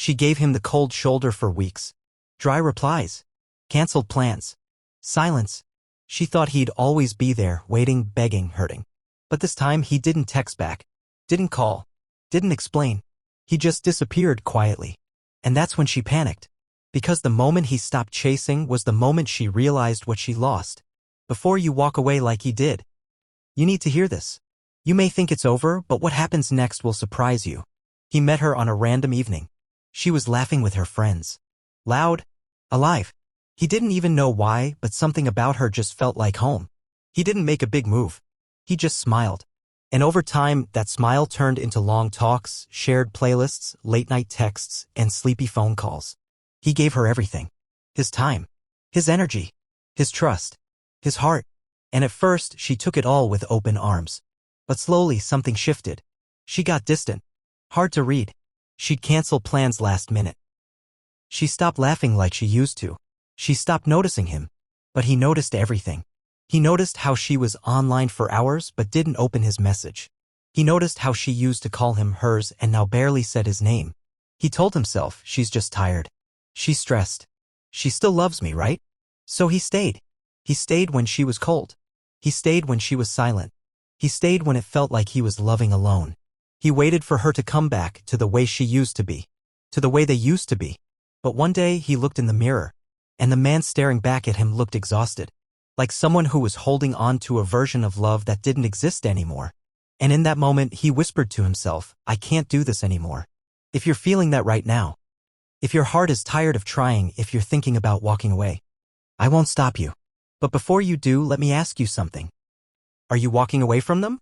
She gave him the cold shoulder for weeks. Dry replies. Cancelled plans. Silence. She thought he'd always be there, waiting, begging, hurting. But this time he didn't text back. Didn't call. Didn't explain. He just disappeared quietly. And that's when she panicked. Because the moment he stopped chasing was the moment she realized what she lost. Before you walk away like he did. You need to hear this. You may think it's over, but what happens next will surprise you. He met her on a random evening. She was laughing with her friends. Loud. Alive. He didn't even know why, but something about her just felt like home. He didn't make a big move. He just smiled. And over time, that smile turned into long talks, shared playlists, late-night texts, and sleepy phone calls. He gave her everything. His time. His energy. His trust. His heart. And at first, she took it all with open arms. But slowly, something shifted. She got distant. Hard to read. She'd cancel plans last minute. She stopped laughing like she used to. She stopped noticing him. But he noticed everything. He noticed how she was online for hours but didn't open his message. He noticed how she used to call him hers and now barely said his name. He told himself, she's just tired. She's stressed. She still loves me, right? So he stayed. He stayed when she was cold. He stayed when she was silent. He stayed when it felt like he was loving alone. He waited for her to come back to the way she used to be. To the way they used to be. But one day he looked in the mirror. And the man staring back at him looked exhausted. Like someone who was holding on to a version of love that didn't exist anymore. And in that moment, he whispered to himself, I can't do this anymore. If you're feeling that right now, if your heart is tired of trying, if you're thinking about walking away, I won't stop you. But before you do, let me ask you something. Are you walking away from them?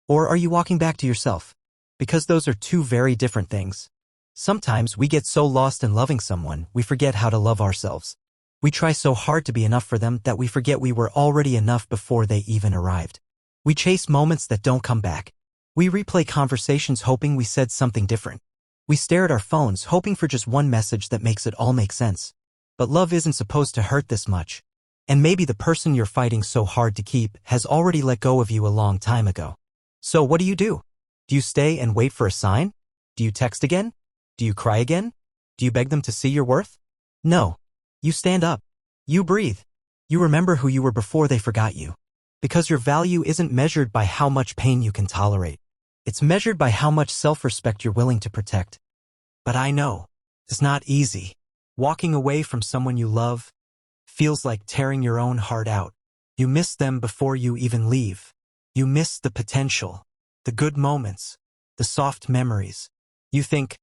Or are you walking back to yourself? Because those are two very different things. Sometimes we get so lost in loving someone, we forget how to love ourselves. We try so hard to be enough for them that we forget we were already enough before they even arrived. We chase moments that don't come back. We replay conversations hoping we said something different. We stare at our phones hoping for just one message that makes it all make sense. But love isn't supposed to hurt this much. And maybe the person you're fighting so hard to keep has already let go of you a long time ago. So what do? Do you stay and wait for a sign? Do you text again? Do you cry again? Do you beg them to see your worth? No. You stand up. You breathe. You remember who you were before they forgot you. Because your value isn't measured by how much pain you can tolerate. It's measured by how much self-respect you're willing to protect. But I know, it's not easy. Walking away from someone you love feels like tearing your own heart out. You miss them before you even leave. You miss the potential, the good moments, the soft memories. You think,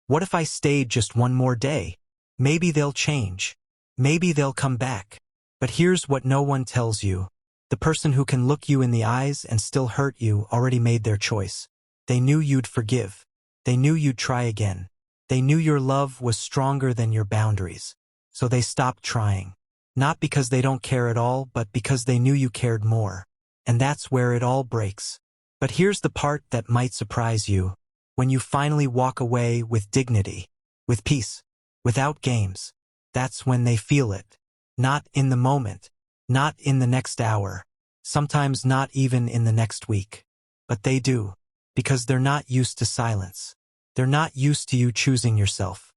what if I stayed just one more day? Maybe they'll change. Maybe they'll come back. But here's what no one tells you. The person who can look you in the eyes and still hurt you already made their choice. They knew you'd forgive. They knew you'd try again. They knew your love was stronger than your boundaries. So they stopped trying. Not because they don't care at all, but because they knew you cared more. And that's where it all breaks. But here's the part that might surprise you. When you finally walk away with dignity, with peace, without games, that's when they feel it. Not in the moment, not in the next hour, sometimes not even in the next week. But they do, because they're not used to silence. They're not used to you choosing yourself.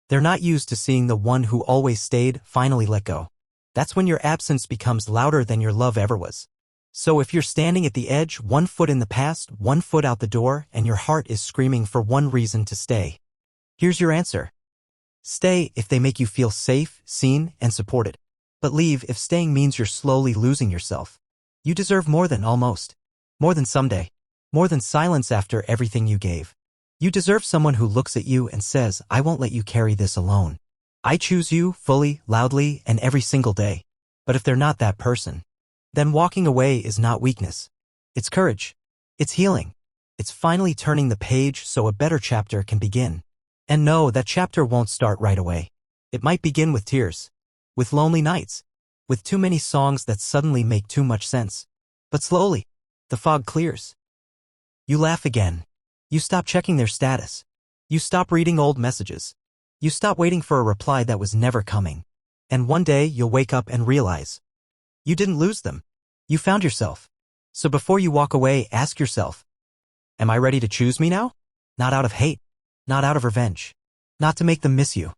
They're not used to seeing the one who always stayed finally let go. That's when your absence becomes louder than your love ever was. So if you're standing at the edge, 1 foot in the past, 1 foot out the door, and your heart is screaming for one reason to stay, here's your answer. Stay if they make you feel safe, seen, and supported. But leave if staying means you're slowly losing yourself. You deserve more than almost. More than someday. More than silence after everything you gave. You deserve someone who looks at you and says, I won't let you carry this alone. I choose you fully, loudly, and every single day. But if they're not that person, then walking away is not weakness. It's courage. It's healing. It's finally turning the page so a better chapter can begin. And no, that chapter won't start right away. It might begin with tears. With lonely nights. With too many songs that suddenly make too much sense. But slowly, the fog clears. You laugh again. You stop checking their status. You stop reading old messages. You stop waiting for a reply that was never coming. And one day you'll wake up and realize you didn't lose them. You found yourself. So before you walk away, ask yourself, am I ready to choose me now? Not out of hate. Not out of revenge. not to make them miss you.